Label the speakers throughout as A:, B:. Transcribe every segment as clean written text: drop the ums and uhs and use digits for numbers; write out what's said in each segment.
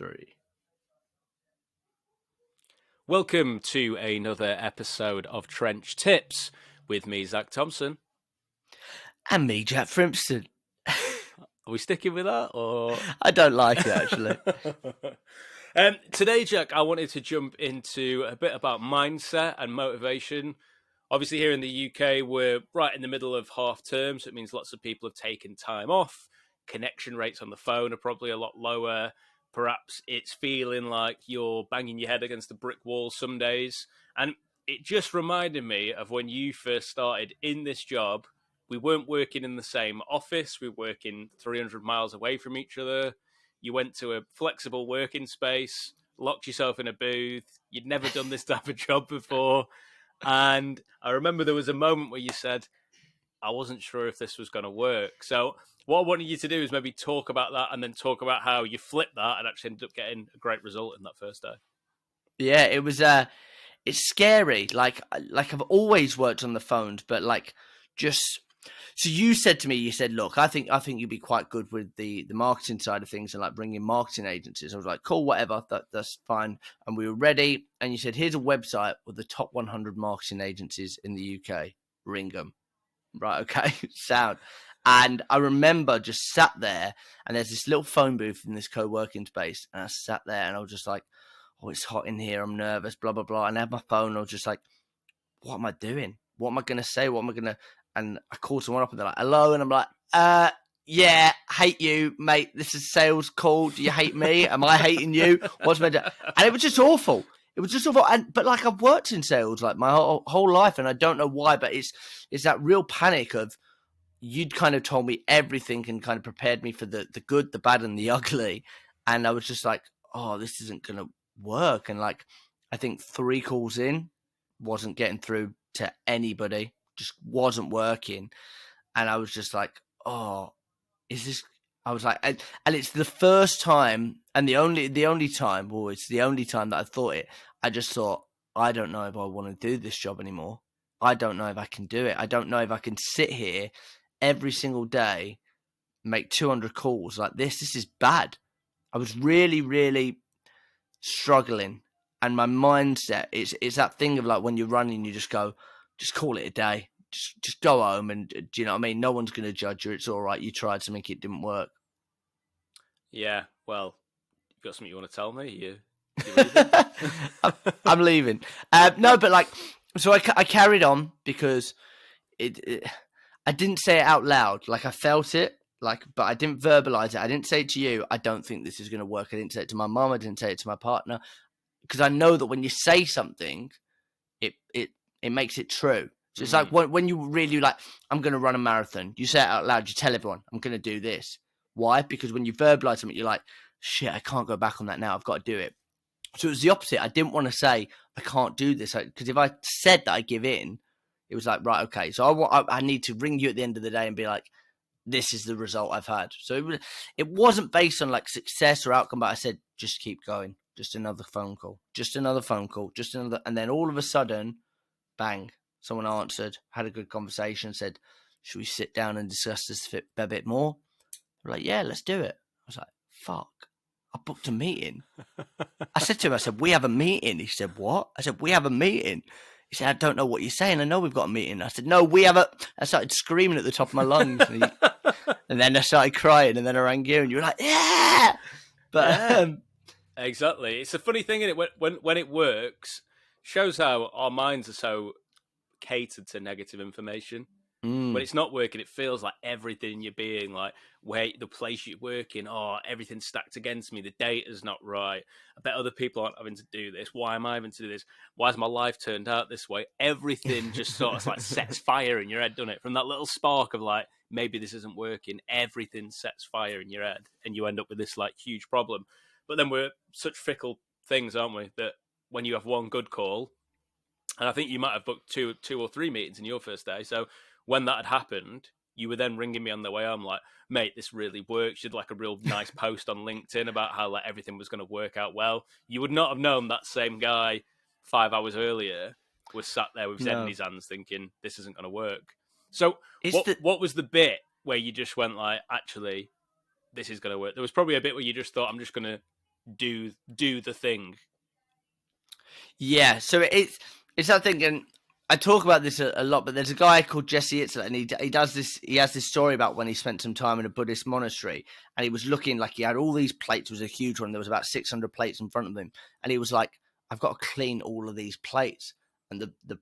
A: three.
B: Welcome to another episode of Trench Tips with me, Zach Thompson.
A: And me, Jack Frimston.
B: Are we sticking with that, or
A: I don't like it, actually.
B: Today, Jack, I wanted to jump into a bit about mindset and motivation. Obviously, here in the UK, we're right in the middle of half term, so it means lots of people have taken time off. Connection rates on the phone are probably a lot lower. Perhaps it's feeling like you're banging your head against a brick wall some days. And it just reminded me of when you first started in this job. We weren't working in the same office. We were working 300 miles away from each other. You went to a flexible working space, locked yourself in a booth. You'd never done this type of job before. And I remember there was a moment where you said, I wasn't sure if this was going to work. So what I wanted you to do is maybe talk about that and then talk about how you flipped that and actually ended up getting a great result in that first day.
A: Yeah, it was. It's scary. Like I've always worked on the phones, but just. So you said to me, you said, "Look, I think you'd be quite good with the marketing side of things and like bringing marketing agencies." I was like, "Cool, whatever, that's fine." And we were ready. And you said, "Here's a website with the top 100 marketing agencies in the UK. Ring them." Right, okay, sound. And I remember just sat there, and there's this little phone booth in this co-working space, and I sat there, and I was just like, "Oh, it's hot in here. I'm nervous." Blah blah blah. And I had my phone. And I was just like, "What am I doing? What am I gonna say? What am I gonna?" And I called someone up, and they're like, "Hello," and I'm like, yeah, hate you, mate. This is sales call. Do you hate me? Am I hating you? What's my?" And it was just awful. It was just awful. But like I've worked in sales like my whole life, and I don't know why, but it's that real panic of you'd kind of told me everything and kind of prepared me for the good, the bad, and the ugly. And I was just like, oh, this isn't going to work. And like, I think 3 calls in, wasn't getting through to anybody, just wasn't working. And I was just like, oh, is this? I was like, and it's the first time and the only time, well, it's the only time that I thought it. I just thought, I don't know if I want to do this job anymore. I don't know if I can do it. I don't know if I can sit here every single day, make 200 calls like this. This is bad. I was really, really struggling. And my mindset, it's that thing of like when you're running, you just go, just call it a day. Just go home and do you know what I mean? No one's going to judge you. It's all right. You tried something, it didn't work.
B: Yeah, well, you got something you want to tell me? You
A: I'm leaving. No, but like, so I carried on because I didn't say it out loud. Like I felt it, like, but I didn't verbalize it. I didn't say it to you. I don't think this is going to work. I didn't say it to my mom. I didn't say it to my partner because I know that when you say something, it makes it true. So it's like when you really like, I'm going to run a marathon. You say it out loud. You tell everyone, I'm going to do this. Why? Because when you verbalize something, you're like, shit, I can't go back on that now. I've got to do it. So it was the opposite. I didn't want to say I can't do this because if I said that I give in, it was like, right, okay. So I need to ring you at the end of the day and be like, this is the result I've had. So it wasn't based on like success or outcome, but I said, just keep going. Just another phone call. Just another phone call. Just another. And then all of a sudden, bang, someone answered, had a good conversation, said, should we sit down and discuss this a bit more? We're like, yeah, let's do it. I was like, fuck. I booked a meeting. I said to him, I said, we have a meeting. He said, what? I said, we have a meeting. He said, I don't know what you're saying. I know we've got a meeting. I said, no, we have a... I started screaming at the top of my lungs. And then I started crying. And then I rang you and you were like, yeah! But
B: yeah, exactly. It's a funny thing, isn't it? When it works, shows how our minds are so catered to negative information. When it's not working, it feels like everything in your being, like, wait, the place you work in, oh, everything's stacked against me. The data's not right. I bet other people aren't having to do this. Why am I having to do this? Why has my life turned out this way? Everything just sort of like sets fire in your head, doesn't it? From that little spark of like, maybe this isn't working, everything sets fire in your head and you end up with this like huge problem. But then we're such fickle things, aren't we? That when you have one good call, and I think you might have booked two or three meetings in your first day. So when that had happened, you were then ringing me on the way home like, mate, this really works. You did like a real nice post on LinkedIn about how like everything was going to work out well. You would not have known that same guy 5 hours earlier was sat there with Zen in his hands thinking, this isn't going to work. So what was the bit where you just went like, actually, this is going to work? There was probably a bit where you just thought, I'm just going to do the thing.
A: Yeah, so it's that thing, and I talk about this a lot. But there's a guy called Jesse Itzler, and he does this. He has this story about when he spent some time in a Buddhist monastery, and he was looking like he had all these plates. It was a huge one. There was about 600 plates in front of him, and he was like, "I've got to clean all of these plates." And the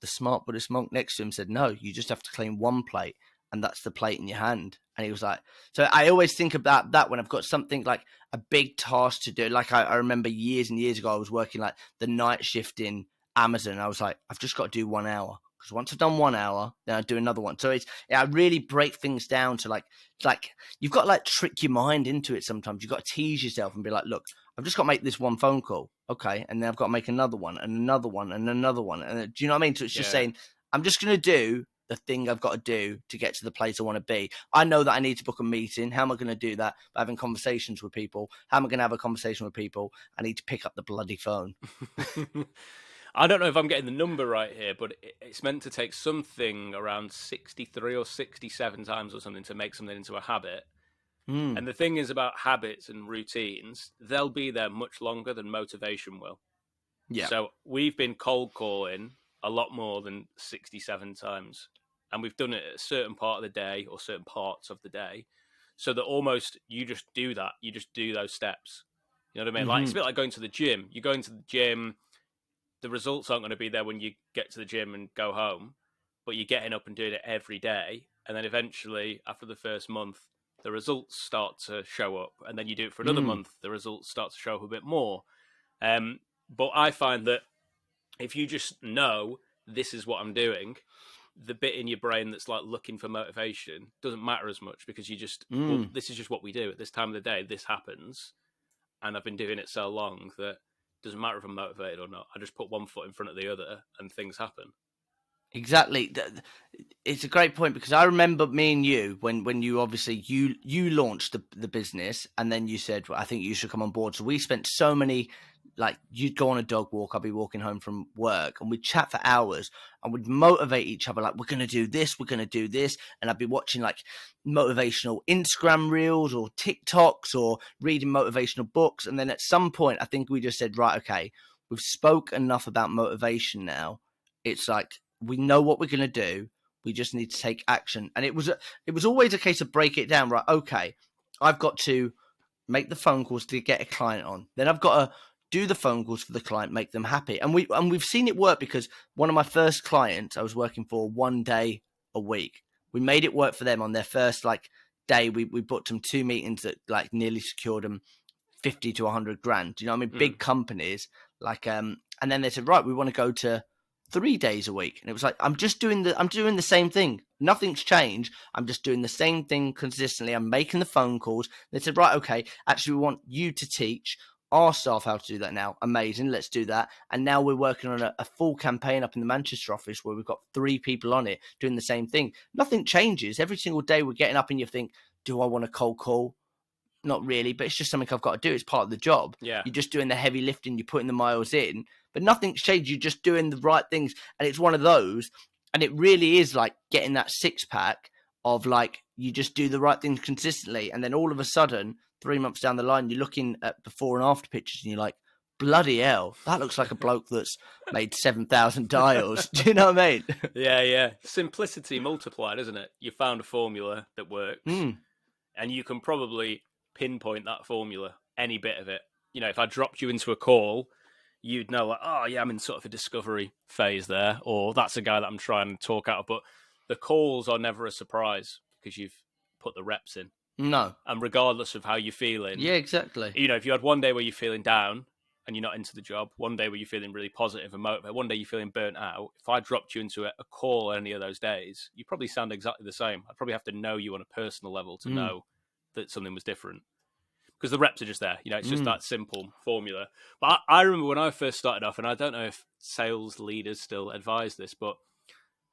A: smart Buddhist monk next to him said, "No, you just have to clean one plate, and that's the plate in your hand." And he was like, so I always think about that when I've got something like a big task to do. Like I remember years and years ago, I was working like the night shift in Amazon. I was like, I've just got to do 1 hour, because once I've done 1 hour, then I do another one. So I really break things down to like you've got to like trick your mind into it. Sometimes you've got to tease yourself and be like, look, I've just got to make this one phone call. Okay. And then I've got to make another one and another one and another one. And do you know what I mean? So it's just saying, I'm just going to do the thing I've got to do to get to the place I want to be. I know that I need to book a meeting. How am I going to do that? By having conversations with people. How am I going to have a conversation with people? I need to pick up the bloody phone.
B: I don't know if I'm getting the number right here, but it's meant to take something around 63 or 67 times or something to make something into a habit. And the thing is about habits and routines, they'll be there much longer than motivation will.
A: Yeah.
B: So we've been cold calling a lot more than 67 times. And we've done it at a certain part of the day or certain parts of the day. So that almost you just do that. You just do those steps. You know what I mean? Like it's a bit like going to the gym. You go into the gym, the results aren't going to be there when you get to the gym and go home, but you're getting up and doing it every day. And then eventually, after the first month, the results start to show up. And then you do it for another month, the results start to show up a bit more. But I find that if you just know this is what I'm doing, the bit in your brain that's like looking for motivation doesn't matter as much, because you just, well, this is just what we do at this time of the day. This happens. And I've been doing it so long that it doesn't matter if I'm motivated or not. I just put one foot in front of the other and things happen.
A: Exactly. It's a great point, because I remember me and you when you obviously you launched the business, and then you said, well, I think you should come on board. So we spent so many, like, you'd go on a dog walk, I'd be walking home from work, and we'd chat for hours and we'd motivate each other. Like, we're going to do this, we're going to do this. And I'd be watching like motivational Instagram reels or TikToks or reading motivational books. And then at some point, I think we just said, right, okay, we've spoke enough about motivation now. It's like, we know what we're going to do. We just need to take action. And it was always a case of break it down. Right. Okay. I've got to make the phone calls to get a client on. Then I've got to do the phone calls for the client, make them happy. And we've seen it work, because one of my first clients I was working for 1 day a week, we made it work for them on their first like day. We booked them 2 meetings that like nearly secured them 50 to 100 grand. Do you know what I mean? Big companies like, and then they said, right, we want to go to 3 days a week. And it was like, I'm doing the same thing. Nothing's changed. I'm just doing the same thing consistently. I'm making the phone calls. They said, right, okay, actually, we want you to teach our staff how to do that now. Amazing. Let's do that. And now we're working on a full campaign up in the Manchester office where we've got 3 people on it doing the same thing. Nothing changes. Every single day we're getting up and you think, do I want a cold call? Not really, but it's just something I've got to do. It's part of the job.
B: Yeah.
A: You're just doing the heavy lifting. You're putting the miles in, but nothing's changed. You're just doing the right things. And it's one of those, and it really is like getting that 6-pack of like, you just do the right things consistently. And then all of a sudden, 3 months down the line, you're looking at before and after pictures and you're like, bloody hell, that looks like a bloke that's made 7,000 dials. Do you know what I mean?
B: Yeah. Simplicity multiplied, isn't it? You found a formula that works, and you can probably pinpoint that formula, any bit of it. You know, if I dropped you into a call, you'd know, like, oh yeah, I'm in sort of a discovery phase there, or that's a guy that I'm trying to talk out of. But the calls are never a surprise, because you've put the reps in.
A: No.
B: And regardless of how you're feeling.
A: Yeah, exactly.
B: You know, if you had one day where you're feeling down and you're not into the job, one day where you're feeling really positive and motivated, one day you're feeling burnt out, if I dropped you into a call any of those days, you probably sound exactly the same. I'd probably have to know you on a personal level to know that something was different. Because the reps are just there. You know, it's just that simple formula. But I remember when I first started off, and I don't know if sales leaders still advise this, but,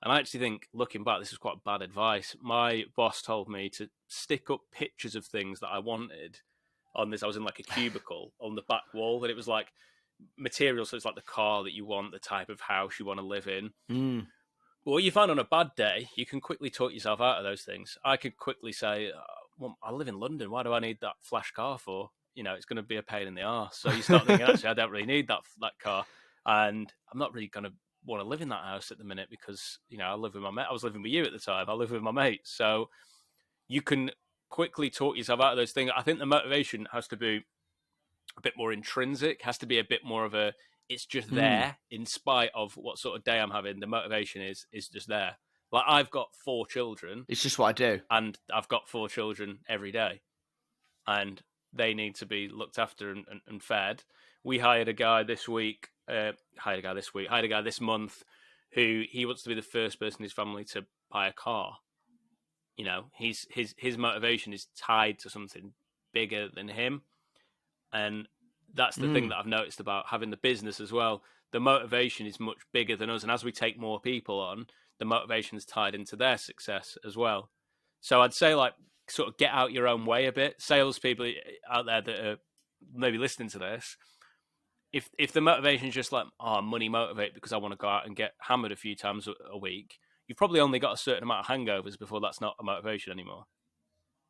B: and I actually think, looking back, this is quite bad advice. My boss told me to stick up pictures of things that I wanted on this. I was in like a cubicle on the back wall, and it was like material. So it's like the car that you want, the type of house you want to live in. But what you find on a bad day, you can quickly talk yourself out of those things. I could quickly say, well, I live in London. Why do I need that flash car for? it's going to be a pain in the arse. So you start thinking, actually, I don't really need that car, and I'm not really going to want to live in that house at the minute because I live with my mate. I was living with you at the time. I live with my mate, so you can quickly talk yourself out of those things. I think the motivation has to be a bit more intrinsic, has to be a bit more of a, it's just there in spite of what sort of day I'm having. The motivation is just there. Like, I've got 4 children.
A: It's just what I do.
B: And I've got 4 children every day. And they need to be looked after and fed. We hired a guy this week, hired a guy this month who he wants to be the first person in his family to buy a car. His motivation is tied to something bigger than him. And that's the thing that I've noticed about having the business as well. The motivation is much bigger than us. And as we take more people on, the motivation is tied into their success as well. So I'd say, like, sort of get out your own way a bit. Salespeople out there that are maybe listening to this, if the motivation is just like, money motivate because I want to go out and get hammered a few times a week, you've probably only got a certain amount of hangovers before that's not a motivation anymore.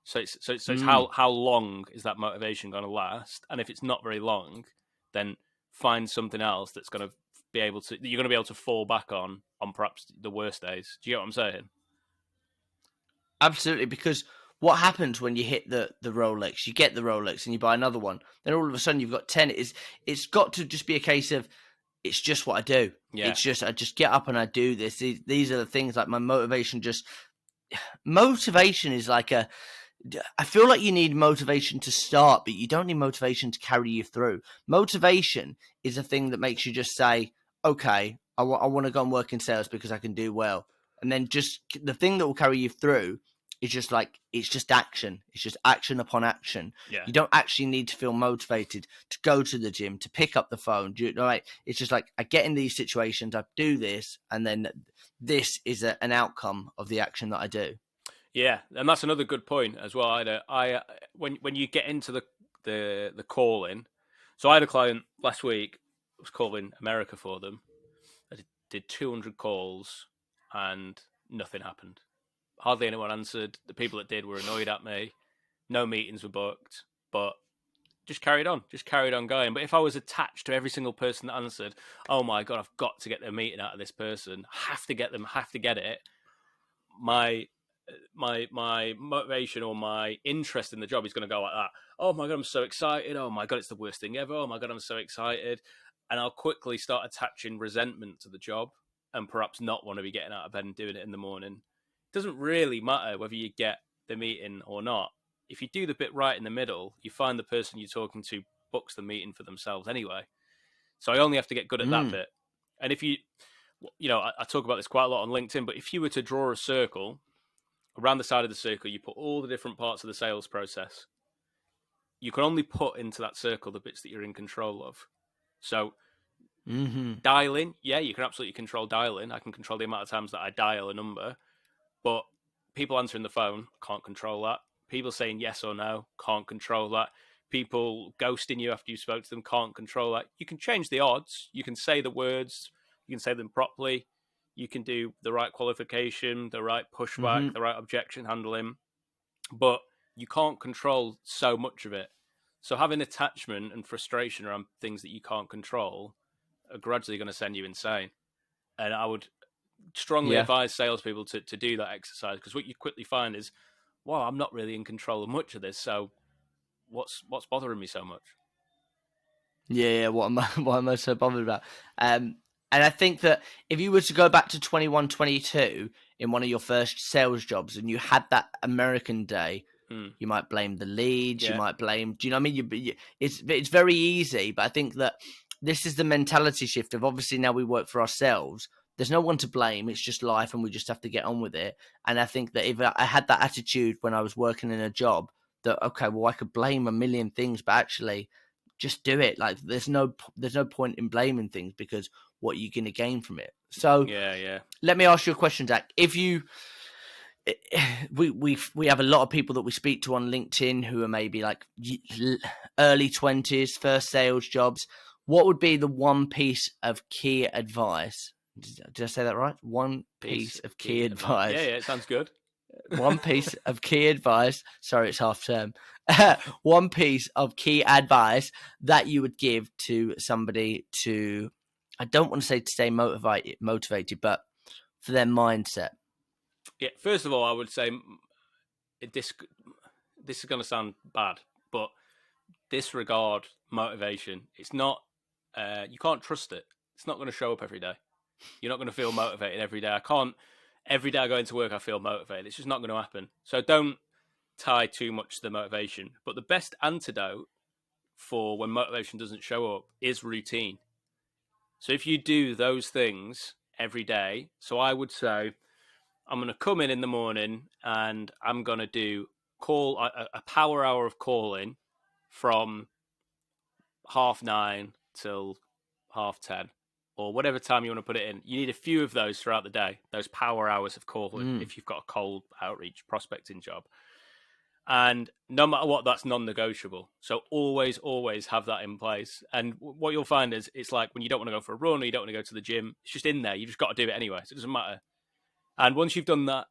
B: So it's how long is that motivation going to last? And if it's not very long, then find something else that's going to be able to, you're going to be able to fall back on perhaps the worst days. Do you get what I'm saying?
A: Absolutely, because what happens when you hit the Rolex? You get the Rolex and you buy another one. Then all of a sudden you've got 10. It's got to just be a case of, it's just what I do.
B: Yeah.
A: It's just, I just get up and I do this. These are the things, like my motivation motivation is like I feel like you need motivation to start, but you don't need motivation to carry you through. Motivation is a thing that makes you just say, okay, I want to go and work in sales because I can do well. And then just the thing that will carry you through is just like, it's just action. It's just action upon action.
B: Yeah.
A: You don't actually need to feel motivated to go to the gym, to pick up the phone. It's just like, I get in these situations, I do this, and then this is an outcome of the action that I do.
B: Yeah, and that's another good point as well. When you get into the calling, so I had a client last week. I was calling America for them. I did 200 calls and nothing happened. Hardly anyone answered. The people that did were annoyed at me. No meetings were booked, but just carried on going. But if I was attached to every single person that answered, oh my God, I've got to get their meeting out of this person. Have to get it. My motivation or my interest in the job is going to go like that. Oh my God, I'm so excited. Oh my God, it's the worst thing ever. Oh my God, I'm so excited. And I'll quickly start attaching resentment to the job and perhaps not want to be getting out of bed and doing it in the morning. It doesn't really matter whether you get the meeting or not. If you do the bit right in the middle, you find the person you're talking to books the meeting for themselves anyway. So I only have to get good at that bit. And if I talk about this quite a lot on LinkedIn, but if you were to draw a circle, around the side of the circle, you put all the different parts of the sales process. You can only put into that circle the bits that you're in control of. So dialing, yeah, you can absolutely control dialing. I can control the amount of times that I dial a number. But people answering the phone, can't control that. People saying yes or no, can't control that. People ghosting you after you spoke to them, can't control that. You can change the odds. You can say the words. You can say them properly. You can do the right qualification, the right pushback, the right objection handling. But you can't control so much of it. So having attachment and frustration around things that you can't control are gradually going to send you insane. And I would strongly advise salespeople to do that exercise, because what you quickly find is, well, I'm not really in control of much of this, so what's bothering me so much?
A: Yeah, what am I so bothered about? And I think that if you were to go back to 21, 22 in one of your first sales jobs and you had that American day, you might blame the leads, you might blame, do you know what I mean? It's very easy, but I think that this is the mentality shift of, obviously now we work for ourselves. There's no one to blame. It's just life and we just have to get on with it. And I think that if I had that attitude when I was working in a job, that, okay, well, I could blame a million things, but actually just do it. Like there's no point in blaming things, because what are you going to gain from it? So let me ask you a question, Zach. If you, we have a lot of people that we speak to on LinkedIn who are maybe like early 20s, first sales jobs. What would be the one piece of key advice? Did I say that right? One piece of key advice.
B: Yeah, it sounds good.
A: one piece of key advice. Sorry, it's half term. One piece of key advice that you would give to somebody to, I don't want to say to stay motivated, but for their mindset.
B: Yeah, first of all, I would say this is going to sound bad, but disregard motivation. It's not, you can't trust it. It's not going to show up every day. You're not going to feel motivated every day. Every day I go into work, I feel motivated. It's just not going to happen. So don't tie too much to the motivation. But the best antidote for when motivation doesn't show up is routine. So if you do those things every day, so I would say I'm going to come in the morning and I'm going to do a power hour of calling from 9:30 till 10:30. Or whatever time you want to put it in. You need a few of those throughout the day, those power hours of calling, if you've got a cold outreach prospecting job. And no matter what, that's non-negotiable. So always, always have that in place. And what you'll find is it's like when you don't want to go for a run or you don't want to go to the gym, it's just in there. You just got to do it anyway. So it doesn't matter. And once you've done that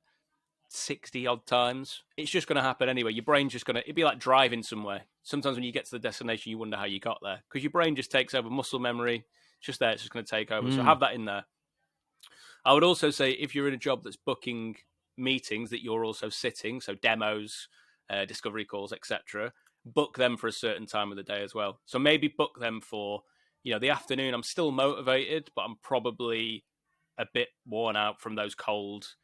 B: 60 odd times, it's just going to happen anyway. Your brain's just going to, it'd be like driving somewhere. Sometimes when you get to the destination, you wonder how you got there because your brain just takes over muscle memory. Just there, it's just going to take over. So have that in there. I would also say if you're in a job that's booking meetings that you're also sitting, so demos, discovery calls, etc., book them for a certain time of the day as well. So maybe book them for, the afternoon. I'm still motivated, but I'm probably a bit worn out from those cold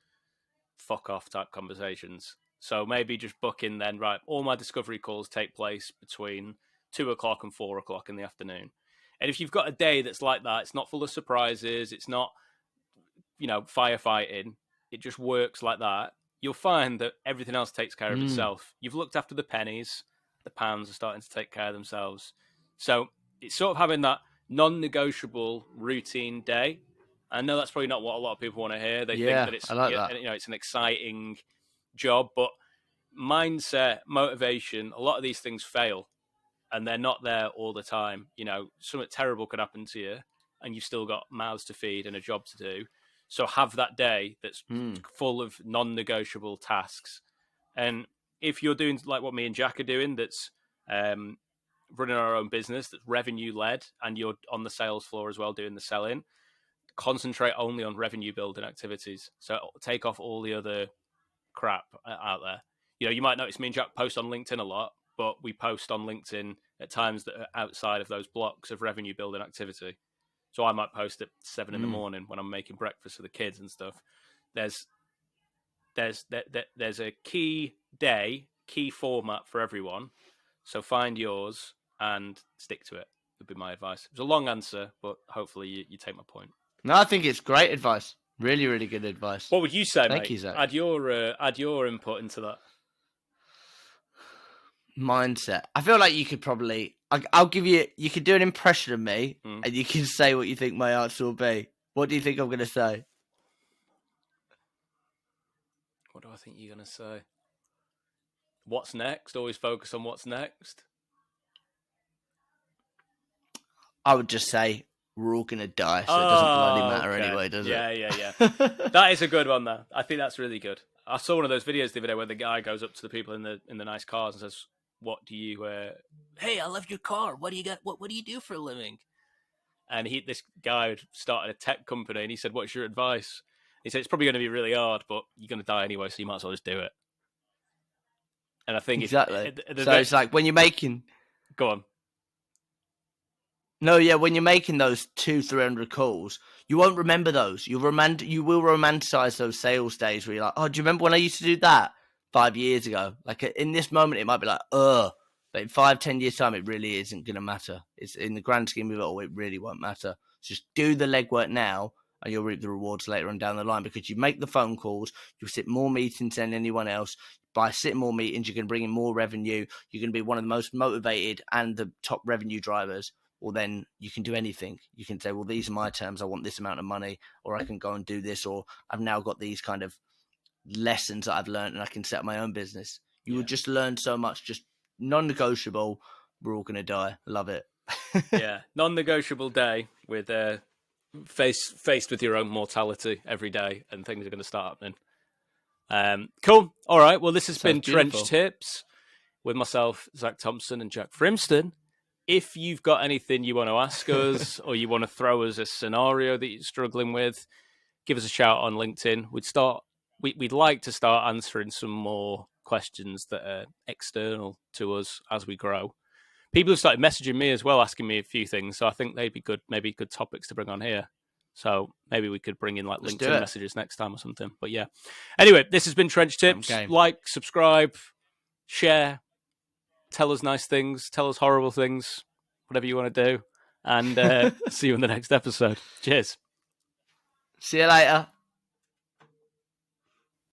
B: fuck off type conversations. So maybe just book in then, right, all my discovery calls take place between 2:00 and 4:00 in the afternoon. And if you've got a day that's like that, it's not full of surprises, it's not, firefighting, it just works like that, you'll find that everything else takes care of itself. You've looked after the pennies, the pounds are starting to take care of themselves. So it's sort of having that non-negotiable routine day. I know that's probably not what a lot of people want to hear. They think that it's, it's an exciting job, but mindset, motivation, a lot of these things fail. And they're not there all the time. Something terrible could happen to you and you've still got mouths to feed and a job to do. So have that day that's full of non-negotiable tasks. And if you're doing like what me and Jack are doing, that's running our own business, that's revenue-led, and you're on the sales floor as well doing the selling, concentrate only on revenue-building activities. So take off all the other crap out there. You might notice me and Jack post on LinkedIn a lot, but we post on LinkedIn at times that are outside of those blocks of revenue building activity. So I might post at 7 in the morning when I'm making breakfast for the kids and stuff. There's a key day, key format for everyone. So find yours and stick to it, would be my advice. It was a long answer, but hopefully you take my point.
A: No, I think it's great advice. Really, really good advice.
B: What would you say,
A: Thank
B: mate?
A: You, Zach.
B: Add your input into that.
A: Mindset. I feel like you could probably, I'll give you could do an impression of me and you can say what you think my answer will be. What do you think I'm going to say?
B: What do I think you're going to say? What's next? Always focus on what's next.
A: I would just say we're all going to die, so it doesn't bloody matter anyway, does it?
B: Yeah. That is a good one, though. I think that's really good. I saw one of those videos the other day where the guy goes up to the people in the nice cars and says, "What do you? Hey, I love your car. What do you got? What do you do for a living?" And this guy had started a tech company, and he said, "What's your advice?" He said, "It's probably going to be really hard, but you're going to die anyway, so you might as well just do it." And I think
A: exactly. It's like when you're making.
B: Go on.
A: No, yeah, when you're making those 200-300 calls, you won't remember those. You will romanticize those sales days where you're like, oh, do you remember when I used to do that 5 years ago? Like in this moment, it might be like, but in 5-10 years time, it really isn't going to matter. It's in the grand scheme of it all, it really won't matter. Just do the legwork now and you'll reap the rewards later on down the line because you make the phone calls, you'll sit more meetings than anyone else. By sitting more meetings, you're going to bring in more revenue. You're going to be one of the most motivated and the top revenue drivers. Or then you can do anything. You can say, well, these are my terms. I want this amount of money, or I can go and do this, or I've now got these kind of lessons that I've learned and I can set up my own business. You will just learn so much, just non-negotiable. We're all going to die. Love it.
B: Yeah. Non-negotiable day with faced with your own mortality every day and things are going to start happening. Cool. All right. Well, this has
A: Sounds
B: been
A: beautiful.
B: Trench Tips with myself, Zach Thompson, and Jack Frimston. If you've got anything you want to ask us, or you want to throw us a scenario that you're struggling with, give us a shout on LinkedIn. We'd like to start answering some more questions that are external to us as we grow. People have started messaging me as well, asking me a few things. So I think they'd be maybe good topics to bring on here. So maybe we could bring in like
A: Let's
B: LinkedIn messages next time or something. But yeah. Anyway, this has been Trench Tips. Like, subscribe, share, tell us nice things, tell us horrible things, whatever you want to do. And see you in the next episode. Cheers.
A: See you later.